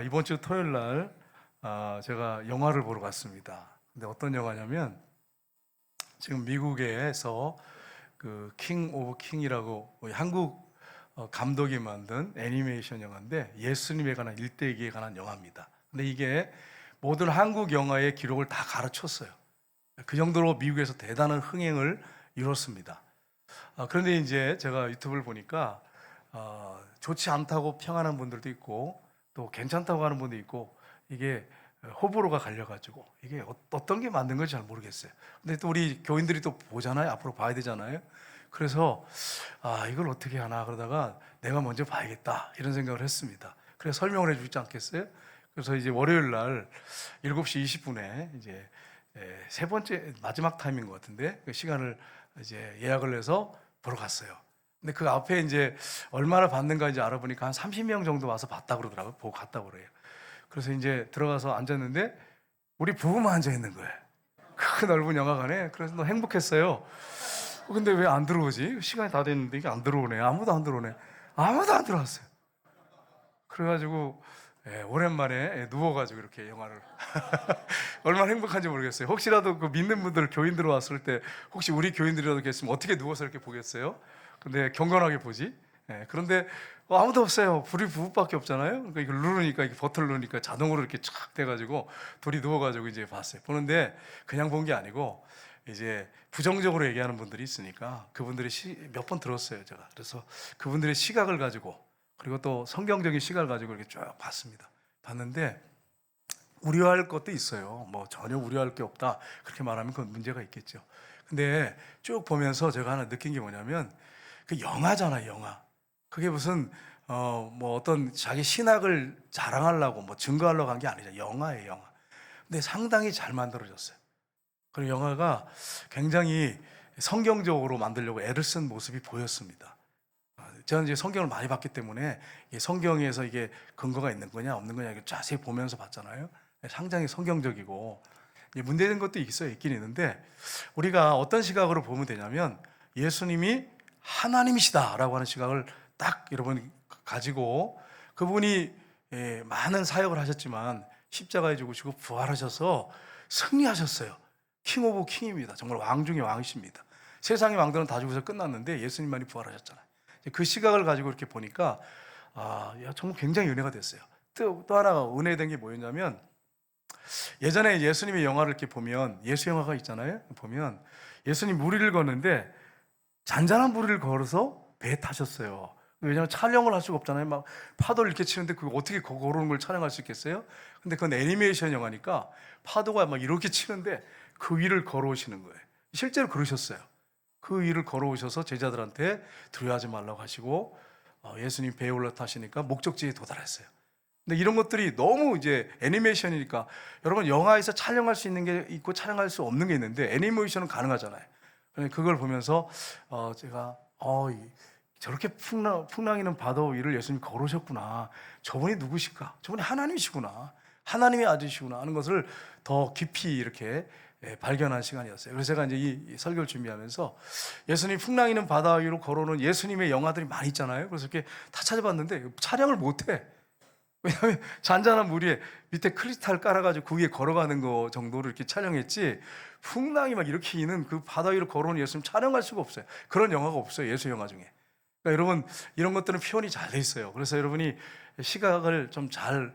이번 주 토요일 날 제가 영화를 보러 갔습니다. 근데 어떤 영화냐면 지금 미국에서 그 킹 오브 킹이라고 한국 감독이 만든 애니메이션 영화인데 예수님에 관한 일대기에 관한 영화입니다. 근데 이게 모든 한국 영화의 기록을 다 갈아쳤어요. 그 정도로 미국에서 대단한 흥행을 이뤘습니다. 그런데 이제 제가 유튜브를 보니까 좋지 않다고 평하는 분들도 있고 또 괜찮다고 하는 분도 있고 이게 호불호가 갈려가지고 이게 어떤 게 맞는 건지 잘 모르겠어요. 근데 또 우리 교인들이 또 보잖아요. 앞으로 봐야 되잖아요. 그래서 이걸 어떻게 하나 그러다가 내가 먼저 봐야겠다 이런 생각을 했습니다. 그래서 설명을 해주지 않겠어요? 그래서 이제 월요일 날 7시 20분에 이제 세 번째 마지막 타임인 것 같은데 그 시간을 이제 예약을 해서 보러 갔어요. 근데 그 앞에 이제 얼마나 받는가 이제 알아보니까 한 30명 정도 와서 봤다 그러더라고요. 보고 갔다 그래요. 그래서 이제 들어가서 앉았는데 우리 부부만 앉아 있는 거예요. 큰 넓은 영화관에. 그래서 너무 행복했어요. 근데 왜 안 들어오지? 시간이 다 됐는데 이게 안 들어오네. 아무도 안 들어오네. 아무도 안 들어왔어요. 그래가지고 오랜만에 누워가지고 이렇게 영화를 얼마나 행복한지 모르겠어요. 혹시라도 그 믿는 분들 교인들 왔을 때 혹시 우리 교인들이라도 계시면 어떻게 누워서 이렇게 보겠어요? 근데 경건하게 보지. 그런데 아무도 없어요. 우리 부부밖에 없잖아요. 그러니까 이걸 누르니까 이게 버튼을 누르니까 자동으로 이렇게 촥 돼가지고 둘이 누워가지고 이제 봤어요. 보는데 그냥 본 게 아니고 이제 부정적으로 얘기하는 분들이 있으니까 그분들이 몇 번 들었어요, 제가. 그래서 그분들의 시각을 가지고 그리고 또 성경적인 시각을 가지고 이렇게 쭉 봤습니다. 봤는데 우려할 것도 있어요. 뭐 전혀 우려할 게 없다 그렇게 말하면 그건 문제가 있겠죠. 근데 쭉 보면서 제가 하나 느낀 게 뭐냐면 그 영화잖아요, 영화. 그게 무슨 뭐 어떤 자기 신학을 자랑하려고 뭐 증거하려고 한 게 아니죠. 영화예요, 영화. 근데 상당히 잘 만들어졌어요. 그리고 영화가 굉장히 성경적으로 만들려고 애를 쓴 모습이 보였습니다. 저는 이제 성경을 많이 봤기 때문에 성경에서 이게 근거가 있는 거냐 없는 거냐 이렇게 자세히 보면서 봤잖아요. 상당히 성경적이고 문제된 것도 있어요. 있긴 있는데 우리가 어떤 시각으로 보면 되냐면 예수님이 하나님이시다라고 하는 시각을 딱 여러분 가지고 그분이 많은 사역을 하셨지만 십자가에 죽으시고 부활하셔서 승리하셨어요. 킹 오브 킹입니다. 정말 왕 중의 왕이십니다. 세상의 왕들은 다 죽어서 끝났는데 예수님만이 부활하셨잖아요. 그 시각을 가지고 이렇게 보니까 정말 굉장히 은혜가 됐어요. 또 하나가 은혜된 게 뭐였냐면 예전에 예수님의 영화를 이렇게 보면 예수 영화가 있잖아요. 보면 예수님 무리를 걷는데 잔잔한 무리를 걸어서 배에 타셨어요. 왜냐하면 촬영을 할 수가 없잖아요. 막 파도를 이렇게 치는데 그거 어떻게 걸어오는 걸 촬영할 수 있겠어요? 근데 그건 애니메이션 영화니까 파도가 막 이렇게 치는데 그 위를 걸어오시는 거예요. 실제로 그러셨어요. 그 위를 걸어오셔서 제자들한테 두려워하지 말라고 하시고 예수님 배에 올라타시니까 목적지에 도달했어요. 근데 이런 것들이 너무 이제 애니메이션이니까 여러분 영화에서 촬영할 수 있는 게 있고 촬영할 수 없는 게 있는데 애니메이션은 가능하잖아요. 그걸 보면서 제가 저렇게 풍랑이는 바다 위를 예수님 걸으셨구나. 저분이 누구실까? 저분이 하나님이시구나. 하나님의 아들이시구나 하는 것을 더 깊이 이렇게 발견한 시간이었어요. 그래서 제가 이제 이 설교를 준비하면서 예수님 풍랑이는 바다 위로 걸어오는 예수님의 영화들이 많이 있잖아요. 그래서 이렇게 다 찾아봤는데 촬영을 못해. 왜냐하면 잔잔한 물 위에 밑에 크리스탈 깔아가지고 그 위에 걸어가는 거 정도로 이렇게 촬영했지 풍랑이 막 이렇게 있는 그 바다 위로 걸어오는 예수님 촬영할 수가 없어요. 그런 영화가 없어요. 예수 영화 중에. 그러니까 여러분 이런 것들은 표현이 잘 돼 있어요. 그래서 여러분이 시각을 좀 잘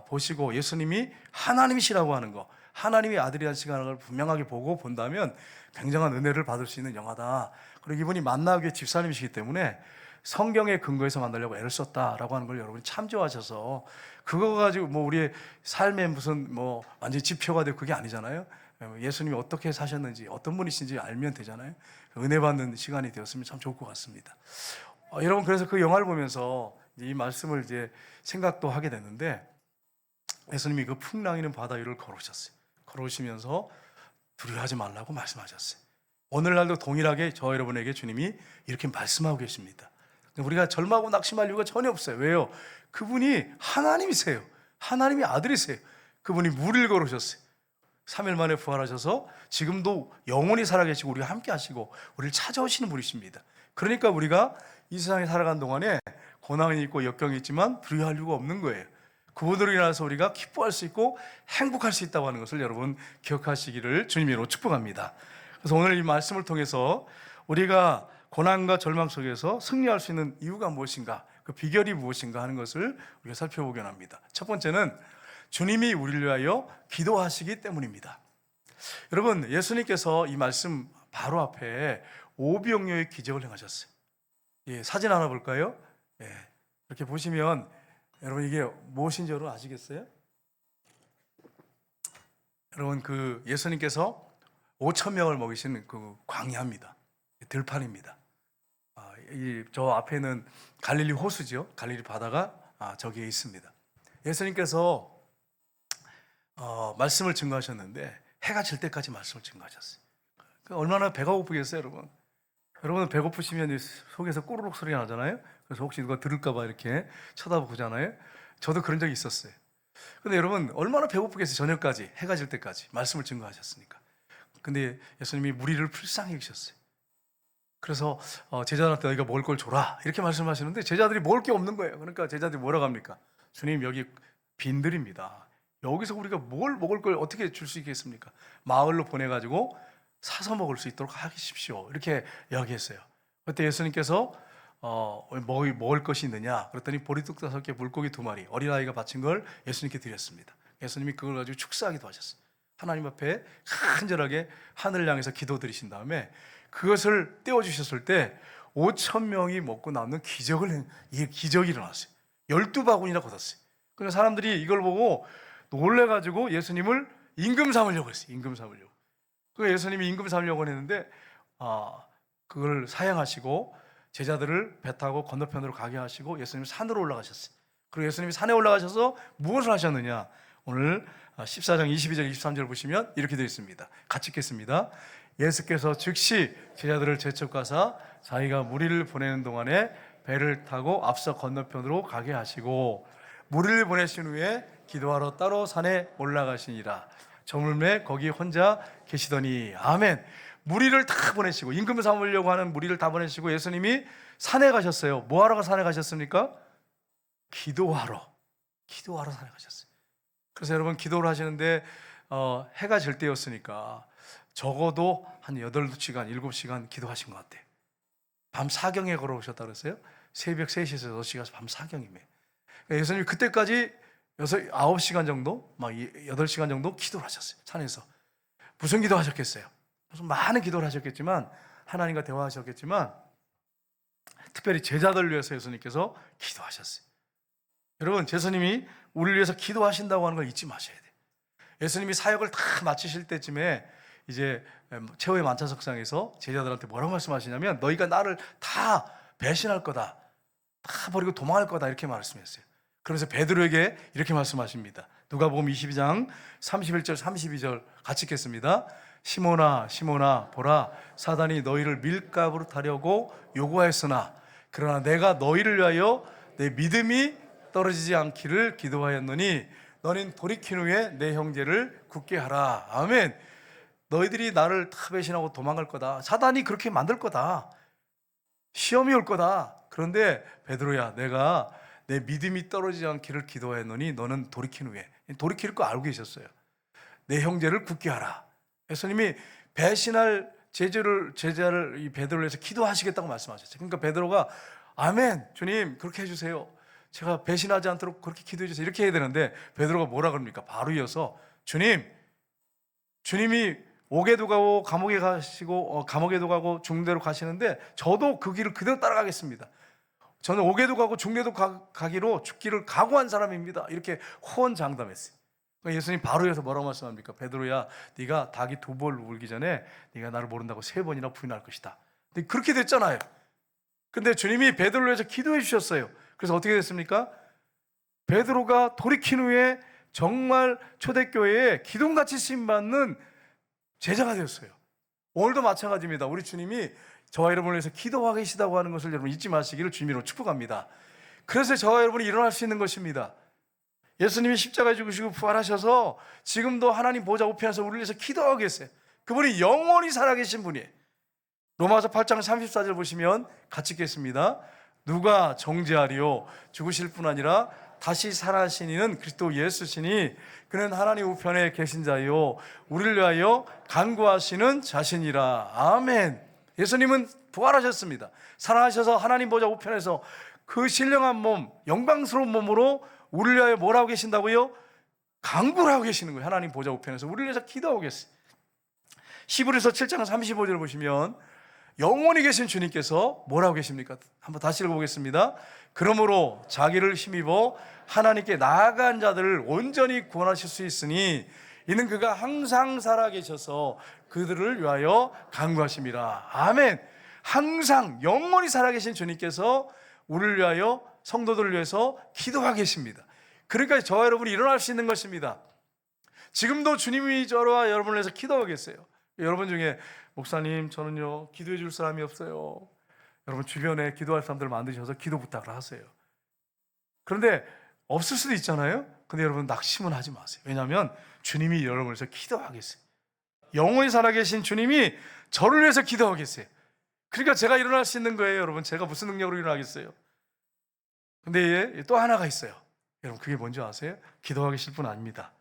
보시고 예수님이 하나님이시라고 하는 거 하나님의 아들이라는 시각을 분명하게 보고 본다면 굉장한 은혜를 받을 수 있는 영화다. 그리고 이분이 만나기의 집사님이시기 때문에 성경의 근거에서 만나려고 애를 썼다라고 하는 걸 여러분이 참조하셔서 그거 가지고 뭐 우리의 삶에 무슨 뭐 완전 지표가 되고 그게 아니잖아요. 예수님이 어떻게 사셨는지 어떤 분이신지 알면 되잖아요. 은혜 받는 시간이 되었으면 참 좋을 것 같습니다. 여러분 그래서 그 영화를 보면서 이 말씀을 이제 생각도 하게 됐는데 예수님이 그 풍랑이는 바다 위를 걸으셨어요. 걸으시면서 두려워하지 말라고 말씀하셨어요. 오늘날도 동일하게 저 여러분에게 주님이 이렇게 말씀하고 계십니다. 우리가 절망하고 낙심할 이유가 전혀 없어요. 왜요? 그분이 하나님이세요. 하나님의 아들이세요. 그분이 무리를 걸으셨어요. 3일 만에 부활하셔서 지금도 영원히 살아계시고 우리가 함께 하시고 우리를 찾아오시는 분이십니다. 그러니까 우리가 이 세상에 살아가는 동안에 고난이 있고 역경이 있지만 두려워할 이유가 없는 거예요. 그분으로 인해서 우리가 기뻐할 수 있고 행복할 수 있다고 하는 것을 여러분 기억하시기를 주님으로 축복합니다. 그래서 오늘 이 말씀을 통해서 우리가 고난과 절망 속에서 승리할 수 있는 이유가 무엇인가, 그 비결이 무엇인가 하는 것을 우리가 살펴보긴 합니다. 첫 번째는 주님이 우리를 위하여 기도하시기 때문입니다. 여러분, 예수님께서 이 말씀 바로 앞에 오병이어의 기적을 행하셨어요. 예, 사진 하나 볼까요? 예, 이렇게 보시면 여러분 이게 무엇인지 여러분 아시겠어요? 여러분, 그 예수님께서 5천 명을 먹이신 그 광야입니다. 들판입니다. 저 앞에는 갈릴리 호수죠. 갈릴리 바다가 저기에 있습니다. 예수님께서 말씀을 증거하셨는데 해가 질 때까지 말씀을 증거하셨어요. 얼마나 배가 고프겠어요, 여러분? 여러분 배고프시면 속에서 꼬르륵 소리가 나잖아요. 그래서 혹시 누가 들을까 봐 이렇게 쳐다보잖아요. 저도 그런 적이 있었어요. 근데 여러분 얼마나 배고프겠어요. 저녁까지, 해가 질 때까지 말씀을 증거하셨으니까. 근데 예수님이 무리를 불쌍히 여기셨어요. 그래서 제자들한테 너희가 먹을 걸 줘라 이렇게 말씀하시는데 제자들이 먹을 게 없는 거예요. 그러니까 제자들이 뭐라고 합니까? 주님, 여기 빈들입니다. 여기서 우리가 뭘 먹을 걸 어떻게 줄 수 있겠습니까? 마을로 보내가지고 사서 먹을 수 있도록 하십시오. 이렇게 이야기했어요. 그때 예수님께서 먹을 것이 있느냐 그랬더니 보리떡 5개, 물고기 2마리, 어린아이가 바친 걸 예수님께 드렸습니다. 예수님이 그걸 가지고 축사하기도 하셨어요. 하나님 앞에 간절하게 하늘을 향해서 기도드리신 다음에 그것을 떼어주셨을 때 5천 명이 먹고 남는 기적이 일어났어요. 12바구니나 걷었어요. 그러니까 사람들이 이걸 보고 놀래가지고 예수님을 임금 삼으려고 했어요. 임금 삼으려고. 그 예수님이 임금 삼으려고 했는데 그걸 사양하시고 제자들을 배 타고 건너편으로 가게 하시고 예수님이 산으로 올라가셨어요. 그리고 예수님이 산에 올라가셔서 무엇을 하셨느냐? 오늘 14장 22절 23절 보시면 이렇게 되어 있습니다. 같이 읽겠습니다. 예수께서 즉시 제자들을 재촉하사 자기가 무리를 보내는 동안에 배를 타고 앞서 건너편으로 가게 하시고 무리를 보내신 후에 기도하러 따로 산에 올라가시니라. 저물매 거기 혼자 계시더니. 아멘. 무리를 다 보내시고 임금 삼으려고 하는 무리를 다 보내시고 예수님이 산에 가셨어요. 뭐하러 산에 가셨습니까? 기도하러 산에 가셨어요. 그래서 여러분 기도를 하시는데 해가 질 때였으니까 적어도 한 8시간, 7시간 기도하신 것 같아요. 밤 사경에 걸어오셨다고 그랬어요. 새벽 3시에서 6시가 밤 사경이며 예수님이 그때까지 9시간 정도, 막 8시간 정도 기도를 하셨어요. 산에서. 무슨 기도 하셨겠어요? 무슨 많은 기도를 하셨겠지만 하나님과 대화하셨겠지만 특별히 제자들을 위해서 예수님께서 기도하셨어요. 여러분, 예수님이 우리를 위해서 기도하신다고 하는 걸 잊지 마셔야 돼요. 예수님이 사역을 다 마치실 때쯤에 이제 최후의 만찬석상에서 제자들한테 뭐라고 말씀하시냐면 너희가 나를 다 배신할 거다, 다 버리고 도망할 거다 이렇게 말씀했어요. 그래서 베드로에게 이렇게 말씀하십니다. 누가복음 22장 31절 32절 같이 읽겠습니다. 시몬아 시몬아 보라, 사단이 너희를 밀가부로 타려고 요구하였으나 그러나 내가 너희를 위하여 내 믿음이 떨어지지 않기를 기도하였노니 너는 돌이킨 후에 내 형제를 굳게 하라. 아멘. 너희들이 나를 다 배신하고 도망갈 거다. 사단이 그렇게 만들 거다. 시험이 올 거다. 그런데 베드로야, 내가 내 믿음이 떨어지지 않기를 기도하였노니 너는 돌이킨 후에, 돌이킬 거 알고 계셨어요. 내 형제를 굳게 하라. 예수님이 배신할 제자를 이 베드로를 해서 기도하시겠다고 말씀하셨어요. 그러니까 베드로가 아멘, 주님 그렇게 해주세요. 제가 배신하지 않도록 그렇게 기도해 주세요. 이렇게 해야 되는데 베드로가 뭐라 그럽니까? 바로 이어서 주님이 옥에도 가고 감옥에 가시고 감옥에도 가고 중대로 가시는데 저도 그 길을 그대로 따라가겠습니다. 저는 옥에도 가고 중대도 가기로 죽기를 각오한 사람입니다. 이렇게 호언장담했어요. 예수님 바로 이어서 뭐라고 말씀합니까? 베드로야, 네가 닭이 2번 울기 전에 네가 나를 모른다고 3번이나 부인할 것이다. 근데 그렇게 됐잖아요. 근데 주님이 베드로를 위해서 기도해 주셨어요. 그래서 어떻게 됐습니까? 베드로가 돌이킨 후에 정말 초대교회에 기둥같이 쓰임받는 제자가 되었어요. 오늘도 마찬가지입니다. 우리 주님이 저와 여러분을 위해서 기도하고 계시다고 하는 것을 여러분 잊지 마시기를 주님으로 축복합니다. 그래서 저와 여러분이 일어날 수 있는 것입니다. 예수님이 십자가에 죽으시고 부활하셔서 지금도 하나님 보좌 우편에서 우리를 위해서 기도하고 계세요. 그분이 영원히 살아계신 분이에요. 로마서 8장 34절 보시면 같이 읽겠습니다. 누가 정죄하리요? 죽으실 뿐 아니라 다시 살아신 이는 그리스도 예수시니 그는 하나님 우편에 계신 자요 우리를 위하여 간구하시는 자신이라. 아멘. 예수님은 부활하셨습니다. 살아나셔서 하나님 보좌 우편에서 그 신령한 몸, 영광스러운 몸으로 우리를 위하여 뭘 하고 계신다고요? 간구를 하고 계시는 거예요. 하나님 보좌 우편에서 우리를 위해서 기도하고 계세요. 히브리서 7장 35절 보시면 영원히 계신 주님께서 뭐라고 계십니까? 한번 다시 읽어보겠습니다. 그러므로 자기를 힘입어 하나님께 나아간 자들을 온전히 구원하실 수 있으니 이는 그가 항상 살아계셔서 그들을 위하여 간구하심이라. 아멘. 항상 영원히 살아계신 주님께서 우리를 위하여, 성도들을 위해서 기도하고 계십니다. 그러니까 저와 여러분이 일어날 수 있는 것입니다. 지금도 주님이 저와 여러분을 위해서 기도하고 계세요. 여러분 중에 목사님 저는요 기도해 줄 사람이 없어요. 여러분 주변에 기도할 사람들을 만드셔서 기도 부탁을 하세요. 그런데 없을 수도 있잖아요. 근데 여러분 낙심은 하지 마세요. 왜냐하면 주님이 여러분을 위해서 기도하고 계세요. 영원히 살아계신 주님이 저를 위해서 기도하고 계세요. 그러니까 제가 일어날 수 있는 거예요. 여러분 제가 무슨 능력으로 일어나겠어요? 근데 또 하나가 있어요. 여러분 그게 뭔지 아세요? 기도하고 계실 뿐 아닙니다.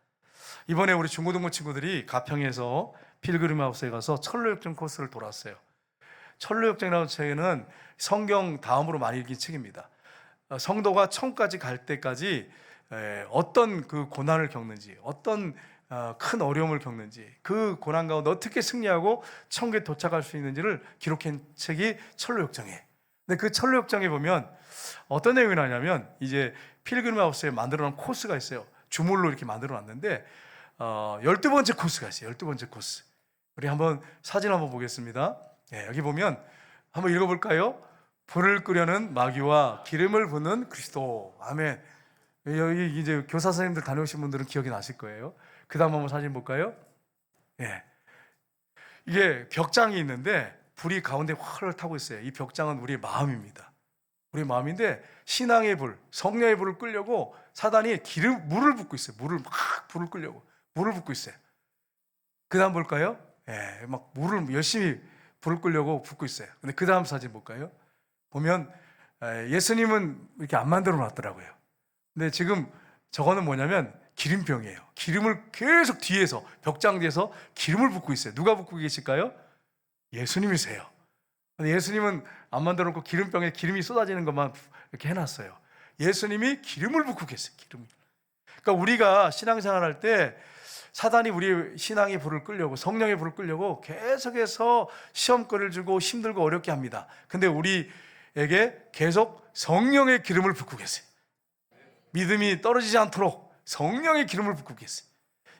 이번에 우리 중고등부 친구들이 가평에서 필그림 하우스에 가서 철로역정 코스를 돌았어요. 철로역정이라는 책은 성경 다음으로 많이 읽힌 책입니다. 성도가 천국까지 갈 때까지 어떤 그 고난을 겪는지, 어떤 큰 어려움을 겪는지, 그 고난 가운데 어떻게 승리하고 천국에 도착할 수 있는지를 기록한 책이 철로역정이에요. 근데 그 철로역정에 보면 어떤 내용이 나냐면 이제 필그림 하우스에 만들어 놓은 코스가 있어요. 주물로 이렇게 만들어 놨는데 12번째 코스가 있어요. 12번째 코스. 우리 한번 사진 한번 보겠습니다. 여기 보면 한번 읽어볼까요? 불을 끄려는 마귀와 기름을 붓는 그리스도. 아멘. 여기 이제 교사 선생님들 다녀오신 분들은 기억이 나실 거예요. 그 다음 한번 사진 볼까요? 이게 벽장이 있는데 불이 가운데 활을 타고 있어요. 이 벽장은 우리의 마음입니다. 우리의 마음인데 신앙의 불, 성령의 불을 끌려고 사단이 물을 붓고 있어요. 불을 끌려고 물을 붓고 있어요. 그 다음 볼까요? 막 물을 열심히 불을 끌려고 붓고 있어요. 근데 그 다음 사진 볼까요? 보면 예수님은 이렇게 안 만들어 놨더라고요. 근데 지금 저거는 뭐냐면 기름병이에요. 기름을 계속 뒤에서 벽장 뒤에서 기름을 붓고 있어요. 누가 붓고 계실까요? 예수님이세요. 근데 예수님은 안 만들어 놓고 기름병에 기름이 쏟아지는 것만 이렇게 해놨어요. 예수님이 기름을 붓고 계세요. 기름을. 그러니까 우리가 신앙생활 할 때 사단이 우리 신앙의 불을 끌려고, 성령의 불을 끌려고 계속해서 시험거리를 주고 힘들고 어렵게 합니다. 근데 우리에게 계속 성령의 기름을 붓고 계세요. 믿음이 떨어지지 않도록 성령의 기름을 붓고 계세요.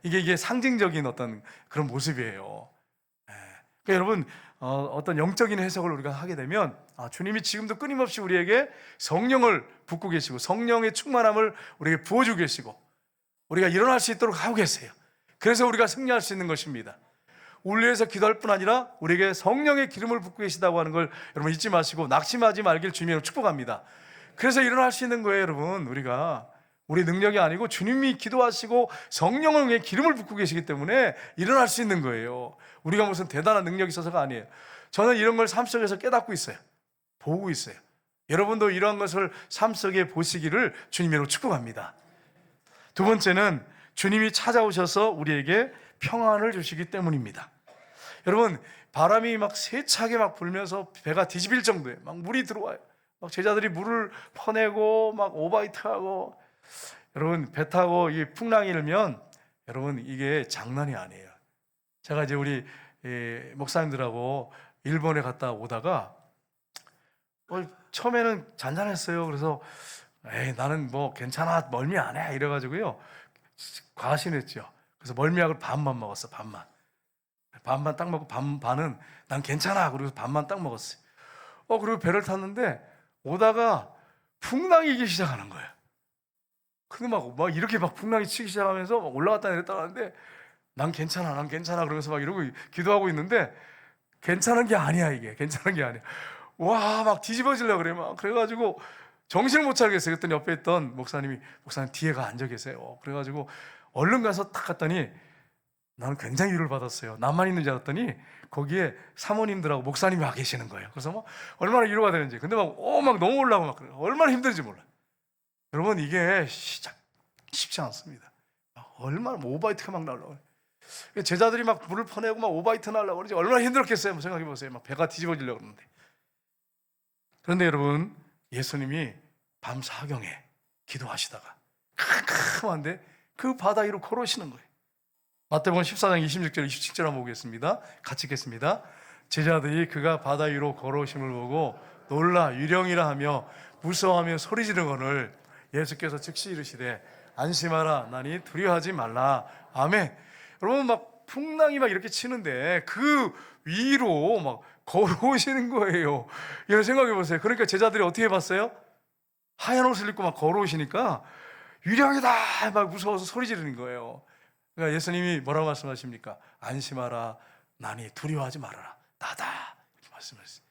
이게 상징적인 어떤 그런 모습이에요. 그러니까 여러분 어떤 영적인 해석을 우리가 하게 되면 주님이 지금도 끊임없이 우리에게 성령을 붓고 계시고 성령의 충만함을 우리에게 부어주고 계시고 우리가 일어날 수 있도록 하고 계세요. 그래서 우리가 승리할 수 있는 것입니다. 우리 위해서 기도할 뿐 아니라 우리에게 성령의 기름을 붓고 계시다고 하는 걸 여러분 잊지 마시고 낙심하지 말길 주님으로 축복합니다. 그래서 일어날 수 있는 거예요. 여러분 우리가 우리 능력이 아니고 주님이 기도하시고 성령을 위해 기름을 붓고 계시기 때문에 일어날 수 있는 거예요. 우리가 무슨 대단한 능력이 있어서가 아니에요. 저는 이런 걸 삶 속에서 깨닫고 있어요. 보고 있어요. 여러분도 이러한 것을 삶 속에 보시기를 주님으로 축복합니다. 두 번째는 주님이 찾아오셔서 우리에게 평안을 주시기 때문입니다. 여러분 바람이 막 세차게 막 불면서 배가 뒤집힐 정도에 막 물이 들어와요. 막 제자들이 물을 퍼내고 막 오바이트하고 여러분 배 타고 이 풍랑이 일면 여러분 이게 장난이 아니에요. 제가 이제 우리 목사님들하고 일본에 갔다 오다가 처음에는 잔잔했어요. 그래서 나는 뭐 괜찮아 멀미 안 해 이래가지고요 과신했죠. 그래서 멀미약을 반만 먹었어. 반만 딱 먹고 반은 난 괜찮아 그리고 반만 딱 먹었어요. 그리고 배를 탔는데 오다가 풍랑이 이기 시작하는 거예요. 근데 막 이렇게 막 풍랑이 치기 시작하면서 막 올라갔다 내렸다 하는데 난 괜찮아 그러면서 막 이러고 기도하고 있는데 괜찮은 게 아니야. 이게 괜찮은 게 아니야. 와 막 뒤집어지려고 그래. 막 그래가지고 정신을 못 차리겠어요. 그랬더니 옆에 있던 목사님 뒤에가 앉아 계세요. 그래가지고 얼른 가서 딱 갔더니 나는 굉장히 위로를 받았어요. 나만 있는 줄 알았더니 거기에 사모님들하고 목사님이 와 계시는 거예요. 그래서 막 얼마나 위로가 되는지. 근데 막 너무 올라오고 막 얼마나 힘든지 몰라. 여러분 이게 쉽지 않습니다. 얼마나 오바이트가 막 날라와요. 제자들이 막 물을 퍼내고 막 오바이트 날라고 그러지 얼마나 힘들었겠어요. 생각해 보세요. 막 배가 뒤집어지려고 그러는데. 그런데 여러분 예수님이 밤 사경에 기도하시다가 캄캄한데 그 바다 위로 걸어오시는 거예요. 마태복음 14장 26절 27절 한번 보겠습니다. 같이 읽겠습니다. 제자들이 그가 바다 위로 걸어오심을 보고 놀라 유령이라 하며 무서워하며 소리 지르거늘 예수께서 즉시 이르시되 안심하라 나니 두려워하지 말라. 아멘. 여러분 막 풍랑이 막 이렇게 치는데 그 위로 막 걸어오시는 거예요. 이런 생각해 보세요. 그러니까 제자들이 어떻게 봤어요? 하얀 옷을 입고 막 걸어오시니까 유령이다 막 무서워서 소리 지르는 거예요. 그러니까 예수님이 뭐라고 말씀하십니까? 안심하라 나니 두려워하지 말아라 나다 이렇게 말씀하셨어요.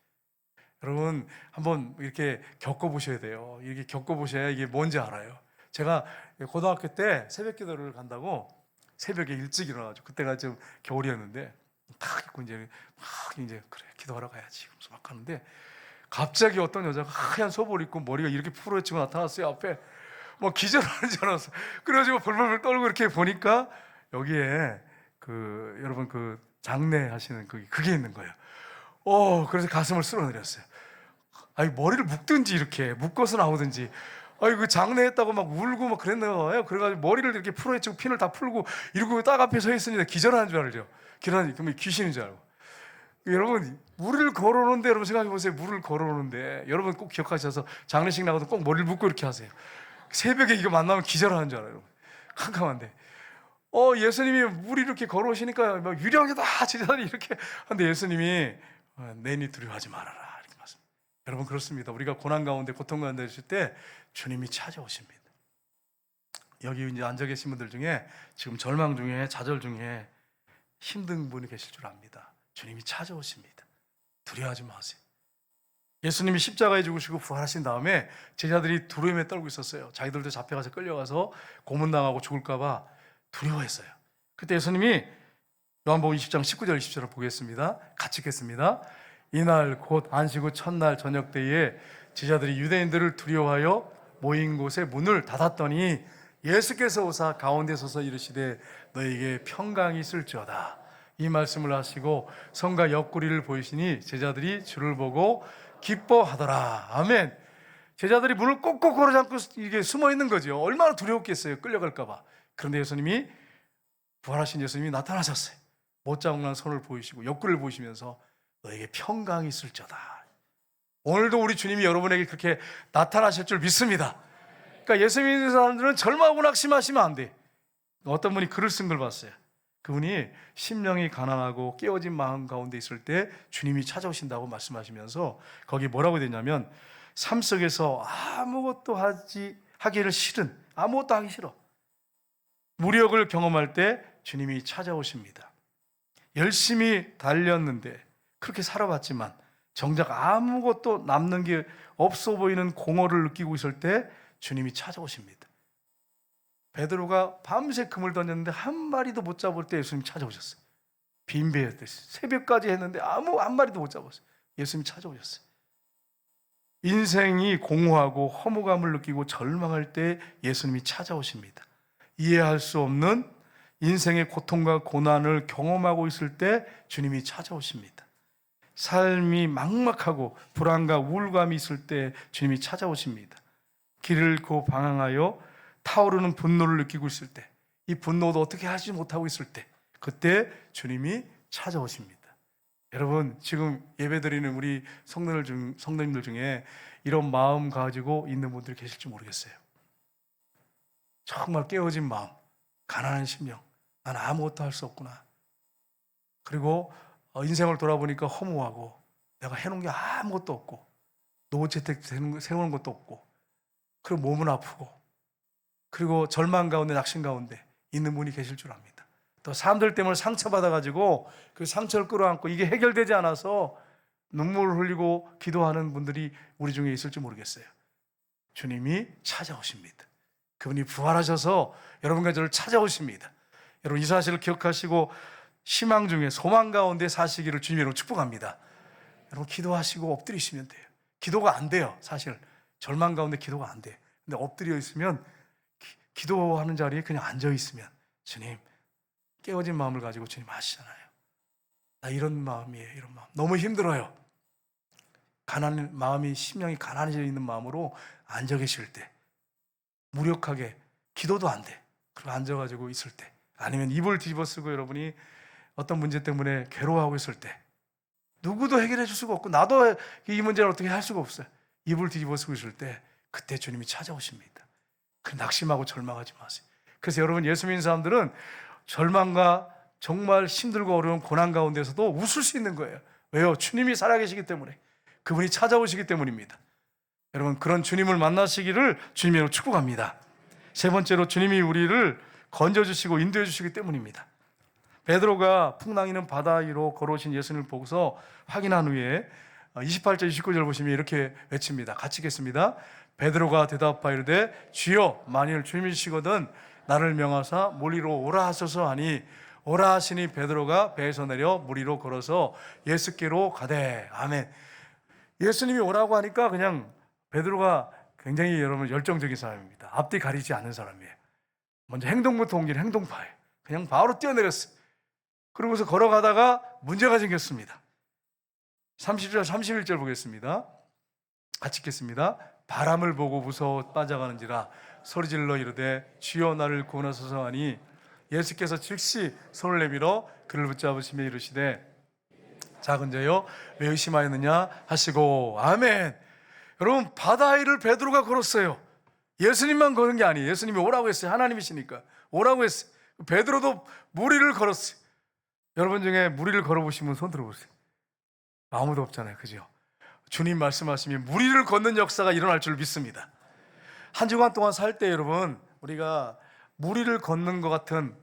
여러분 한번 이렇게 겪어보셔야 돼요. 이렇게 겪어보셔야 이게 뭔지 알아요. 제가 고등학교 때 새벽 기도를 간다고 새벽에 일찍 일어나가지고 그때가 좀 겨울이었는데 딱 입고 이제 그래 기도하러 가야지 그러면서 막 가는데 갑자기 어떤 여자가 하얀 속옷을 입고 머리가 이렇게 풀어헤치고 나타났어요. 앞에 막 기절하는 줄 알았어. 그래가지고 벌벌벌 떨고 이렇게 보니까 여기에 그 여러분 그 장례 하시는 그게 있는 거예요. 그래서 가슴을 쓸어내렸어요. 아니 머리를 묶든지 이렇게 묶어서 나오든지. 아니 그 장례했다고 막 울고 막 그랬나봐요. 그래가지고 머리를 이렇게 풀어헤치고 핀을 다 풀고 이러고 딱 앞에 서 있으니까 기절하는 줄 알죠. 그러면 귀신인 줄 알고. 여러분 물을 걸어오는데 여러분 생각해 보세요. 물을 걸어오는데 여러분 꼭 기억하셔서 장례식 나가도 꼭 머리를 묶고 이렇게 하세요. 새벽에 이거 만나면 기절하는 줄 알아요. 여러분. 캄캄한데 예수님이 물이 이렇게 걸어오시니까 막 유령이다 제자들이 이렇게 하는데 예수님이 내니 두려워하지 말아라 이렇게 말씀. 여러분 그렇습니다. 우리가 고난 가운데 고통 가운데 있을 때 주님이 찾아오십니다. 여기 이제 앉아 계신 분들 중에 지금 절망 중에 좌절 중에 힘든 분이 계실 줄 압니다. 주님이 찾아오십니다. 두려워하지 마세요. 예수님이 십자가에 죽으시고 부활하신 다음에 제자들이 두려움에 떨고 있었어요. 자기들도 잡혀가서 끌려가서 고문당하고 죽을까 봐 두려워했어요. 그때 예수님이 요한복음 20장 19절 20절을 보겠습니다. 같이 읽겠습니다. 이날 곧 안식 후 첫날 저녁 때에 제자들이 유대인들을 두려워하여 모인 곳에 문을 닫았더니 예수께서 오사 가운데 서서 이르시되 너에게 평강이 있을지어다. 이 말씀을 하시고 성과 옆구리를 보이시니 제자들이 주를 보고 기뻐하더라. 아멘. 제자들이 문을 꼭꼭 걸어잡고 이게 숨어 있는 거죠. 얼마나 두려웠겠어요. 끌려갈까 봐. 그런데 예수님이 부활하신 예수님이 나타나셨어요. 못자국난 손을 보이시고 옆구리를 보이시면서 너에게 평강이 있을지어다. 오늘도 우리 주님이 여러분에게 그렇게 나타나실 줄 믿습니다. 그러니까 예수 믿는 사람들은 절망하고 낙심하시면 안 돼. 어떤 분이 글을 쓴 걸 봤어요. 그분이 심령이 가난하고 깨어진 마음 가운데 있을 때 주님이 찾아오신다고 말씀하시면서 거기 뭐라고 되냐면 삶 속에서 아무것도 하기를 싫은, 아무것도 하기 싫어, 무력을 경험할 때 주님이 찾아오십니다. 열심히 달렸는데 그렇게 살아봤지만 정작 아무것도 남는 게 없어 보이는 공허를 느끼고 있을 때 주님이 찾아오십니다. 베드로가 밤새 금을 던졌는데 한 마리도 못 잡을 때 예수님이 찾아오셨어요. 빈배했듯이 새벽까지 했는데 한 마리도 못 잡았어요. 예수님이 찾아오셨어요. 인생이 공허하고 허무감을 느끼고 절망할 때 예수님이 찾아오십니다. 이해할 수 없는 인생의 고통과 고난을 경험하고 있을 때 주님이 찾아오십니다. 삶이 막막하고 불안과 우울감이 있을 때 주님이 찾아오십니다. 길을 잃고 방황하여 타오르는 분노를 느끼고 있을 때, 이 분노도 어떻게 하지 못하고 있을 때, 그때 주님이 찾아오십니다. 여러분 지금 예배드리는 우리 성도님들 중에 이런 마음 가지고 있는 분들이 계실지 모르겠어요. 정말 깨어진 마음, 가난한 심령, 난 아무것도 할 수 없구나. 그리고 인생을 돌아보니까 허무하고 내가 해놓은 게 아무것도 없고 노후재택 세우는 것도 없고 그리고 몸은 아프고 그리고 절망 가운데 낙심 가운데 있는 분이 계실 줄 압니다. 또 사람들 때문에 상처받아가지고 그 상처를 끌어안고 이게 해결되지 않아서 눈물을 흘리고 기도하는 분들이 우리 중에 있을지 모르겠어요. 주님이 찾아오십니다. 그분이 부활하셔서 여러분과 저를 찾아오십니다. 여러분 이 사실을 기억하시고 희망 중에 소망 가운데 사시기를 주님으로 축복합니다. 여러분 기도하시고 엎드리시면 돼요. 기도가 안 돼요. 사실 절망 가운데 기도가 안 돼. 근데 엎드려 있으면 기도하는 자리에 그냥 앉아 있으면 주님, 깨어진 마음을 가지고 주님 하시잖아요. 나 이런 마음이에요. 이런 마음. 너무 힘들어요. 마음이 심령이 가난해져 있는 마음으로 앉아 계실 때, 무력하게 기도도 안 돼. 그리고 앉아가지고 있을 때, 아니면 입을 뒤집어 쓰고 여러분이 어떤 문제 때문에 괴로워하고 있을 때, 누구도 해결해 줄 수가 없고 나도 이 문제를 어떻게 할 수가 없어요. 입을 뒤집어 쓰고 있을 때 그때 주님이 찾아오십니다. 그 낙심하고 절망하지 마세요. 그래서 여러분, 예수 믿는 사람들은 절망과 정말 힘들고 어려운 고난 가운데서도 웃을 수 있는 거예요. 왜요? 주님이 살아계시기 때문에, 그분이 찾아오시기 때문입니다. 여러분, 그런 주님을 만나시기를 주님으로 축복합니다. 세 번째로, 주님이 우리를 건져주시고 인도해 주시기 때문입니다. 베드로가 풍랑이는 바다 위로 걸어오신 예수님을 보고서 확인한 후에 28절 29절 보시면 이렇게 외칩니다. 같이 읽겠습니다. 베드로가 대답하여 이르되 주여, 만일 주님이시거든 나를 명하사 물 위로 오라 하소서 하니, 오라 하시니 베드로가 배에서 내려 물 위로 걸어서 예수께로 가되. 아멘. 예수님이 오라고 하니까 그냥 베드로가 굉장히 여러분 열정적인 사람입니다. 앞뒤 가리지 않는 사람이에요. 먼저 행동부터 옮기는 행동파예요. 그냥 바로 뛰어내렸어요. 그러고서 걸어가다가 문제가 생겼습니다. 30절 31절 보겠습니다. 같이 읽겠습니다. 바람을 보고 무서워 빠져가는지라 소리질러 이르되 주여 나를 구원하소서 하니, 예수께서 즉시 손을 내밀어 그를 붙잡으시며 이르시되 작은 자여 왜 의심하였느냐 하시고. 아멘. 여러분, 바다 위를 베드로가 걸었어요. 예수님만 거는 게 아니에요. 예수님이 오라고 했어요. 하나님이시니까 오라고 했어요. 베드로도 물 위를 걸었어요. 여러분 중에 물 위를 걸어보신 분 손 들어보세요. 아무도 없잖아요, 그죠? 주님 말씀하시면 물 위를 걷는 역사가 일어날 줄 믿습니다. 한 주간 동안 살 때 여러분, 우리가 물 위를 걷는 것 같은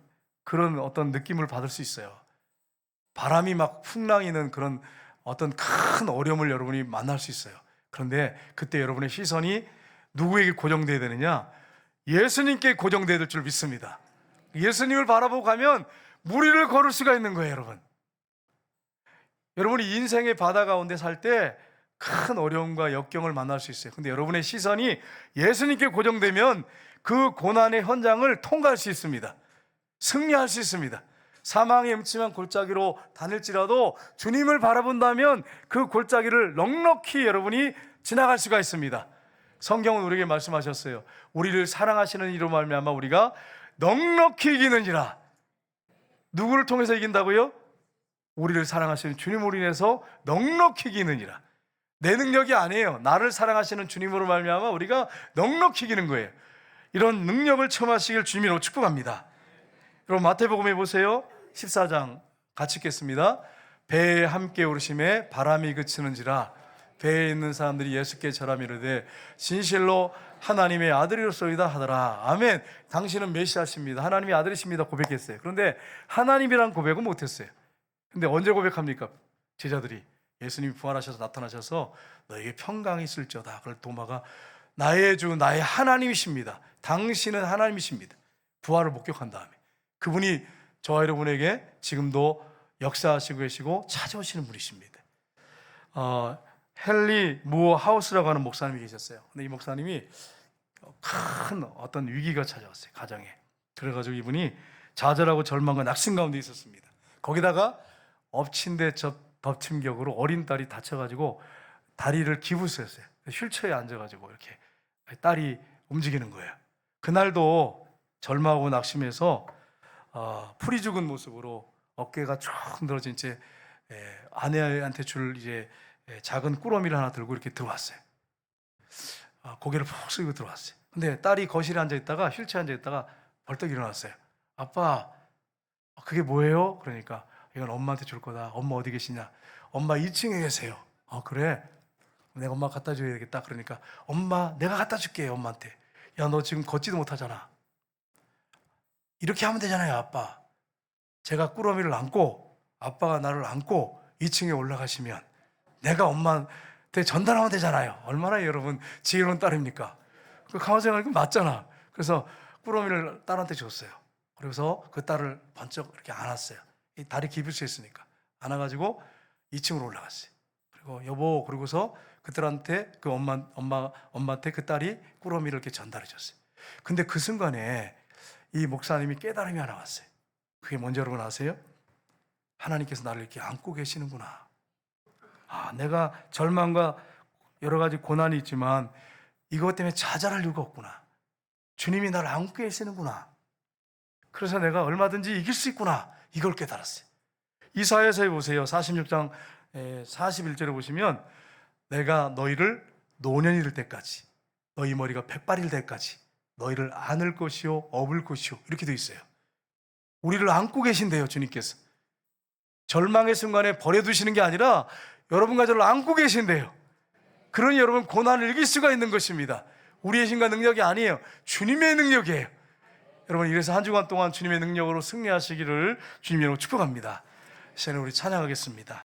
그런 어떤 느낌을 받을 수 있어요. 바람이 막 풍랑이는 그런 어떤 큰 어려움을 여러분이 만날 수 있어요. 그런데 그때 여러분의 시선이 누구에게 고정되어야 되느냐? 예수님께 고정되어야 될 줄 믿습니다. 예수님을 바라보고 가면 물 위를 걸을 수가 있는 거예요, 여러분. 여러분이 인생의 바다 가운데 살 때 큰 어려움과 역경을 만날 수 있어요. 근데 여러분의 시선이 예수님께 고정되면 그 고난의 현장을 통과할 수 있습니다. 승리할 수 있습니다. 사망의 음침한 골짜기로 다닐지라도 주님을 바라본다면 그 골짜기를 넉넉히 여러분이 지나갈 수가 있습니다. 성경은 우리에게 말씀하셨어요. 우리를 사랑하시는 이로 말미암아 우리가 넉넉히 이기는지라. 누구를 통해서 이긴다고요? 우리를 사랑하시는 주님으로 인해서 넉넉히 이기느니라. 내 능력이 아니에요. 나를 사랑하시는 주님으로 말미암아 우리가 넉넉히 이기는 거예요. 이런 능력을 체험하시길 주님으로 축복합니다. 여러분, 마태복음에 보세요. 14장 같이 읽겠습니다. 배에 함께 오르심에 바람이 그치는지라. 배에 있는 사람들이 예수께 절하며 이르되 진실로 하나님의 아들이로소이다 하더라. 아멘. 당신은 메시아십니다. 하나님의 아들이십니다. 고백했어요. 그런데 하나님이란 고백은 못했어요. 근데 언제 고백합니까? 제자들이 예수님이 부활하셔서 나타나셔서 너에게 평강이 있을지어다. 그걸 도마가 나의 주 나의 하나님이십니다. 당신은 하나님이십니다. 부활을 목격한 다음에 그분이 저와 여러분에게 지금도 역사하시고 계시고 찾아오시는 분이십니다. 헨리 무어 하우스라고 하는 목사님이 계셨어요. 근데 이 목사님이 큰 어떤 위기가 찾아왔어요, 가정에. 그래가지고 이분이 좌절하고 절망과 낙심 가운데 있었습니다. 거기다가 엎친 데 덮친 격으로 어린 딸이 다쳐가지고 다리를 기부스였어요. 휠체어에 앉아가지고 이렇게 딸이 움직이는 거예요. 그날도 절망하고 낙심해서 풀이 죽은 모습으로 어깨가 쭉 늘어진 채 아내한테 줄 이제 작은 꾸러미를 하나 들고 이렇게 들어왔어요. 고개를 푹 숙이고 들어왔어요. 근데 딸이 거실에 앉아있다가 휠체어에 앉아있다가 벌떡 일어났어요. 아빠, 그게 뭐예요? 그러니까 이건 엄마한테 줄 거다. 엄마 어디 계시냐? 엄마 2층에 계세요. 그래? 내가 엄마 갖다 줘야겠다. 그러니까 엄마 내가 갖다 줄게, 엄마한테. 야, 너 지금 걷지도 못하잖아. 이렇게 하면 되잖아요, 아빠. 제가 꾸러미를 안고 아빠가 나를 안고 2층에 올라가시면 내가 엄마한테 전달하면 되잖아요. 얼마나 여러분 지혜로운 딸입니까? 그 가만 생각하니까 맞잖아. 그래서 꾸러미를 딸한테 줬어요. 그래서 그 딸을 번쩍 이렇게 안았어요. 이 다리 기부스 했으니까 안아가지고 2층으로 올라갔어요. 그리고 여보, 그러고서 그들한테 그 엄마한테 그 딸이 꾸러미를 이렇게 전달해 줬어요. 근데 그 순간에 이 목사님이 깨달음이 하나 왔어요. 그게 뭔지 여러분 아세요? 하나님께서 나를 이렇게 안고 계시는구나. 아, 내가 절망과 여러 가지 고난이 있지만 이것 때문에 좌절할 이유가 없구나. 주님이 나를 안고 계시는구나. 그래서 내가 얼마든지 이길 수 있구나. 이걸 깨달았어요. 이사야서에 보세요. 46장 41절에 보시면 내가 너희를 노년이 될 때까지, 너희 머리가 백발이 될 때까지 너희를 안을 것이요 업을 것이요, 이렇게 되어 있어요. 우리를 안고 계신대요. 주님께서 절망의 순간에 버려두시는 게 아니라 여러분과 저를 안고 계신대요. 그러니 여러분 고난을 이길 수가 있는 것입니다. 우리의 힘과 능력이 아니에요. 주님의 능력이에요. 여러분, 이래서 한 주간 동안 주님의 능력으로 승리하시기를 주님 이름으로 축복합니다. 시간에 우리 찬양하겠습니다.